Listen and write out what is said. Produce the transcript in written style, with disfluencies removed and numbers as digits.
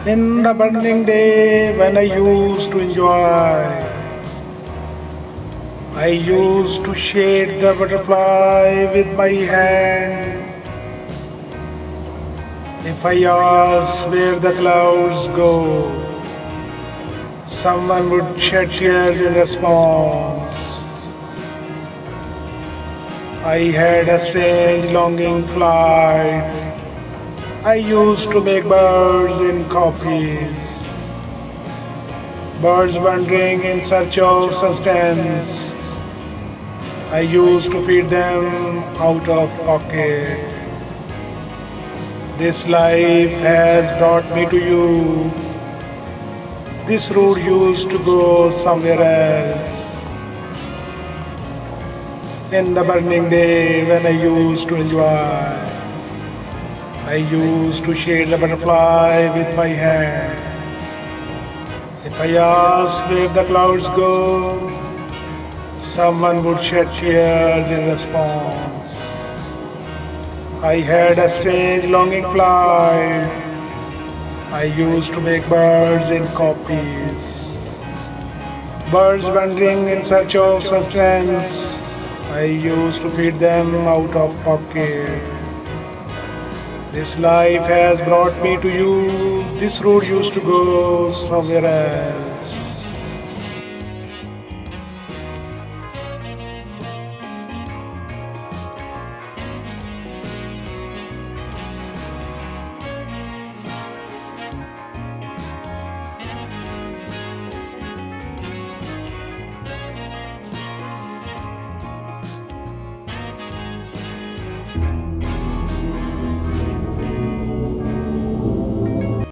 In the burning day when I used to enjoy, I used to shade the butterfly with my hand. If I asked where the clouds go, someone would shed tears in response. I had a strange longing flight. I used to make birds in copies. Birds wandering in search of substance. I used to feed them out of pocket. This life has brought me to you. This road used to go somewhere else. In the burning day when I used to enjoy, I used to shade the butterfly with my hand. If I asked where the clouds go, someone would shed tears in response. I had a strange longing flight. I used to make birds in copies. Birds wandering in search of substance. I used to feed them out of pocket. This life has brought me to you. This road used to go somewhere else.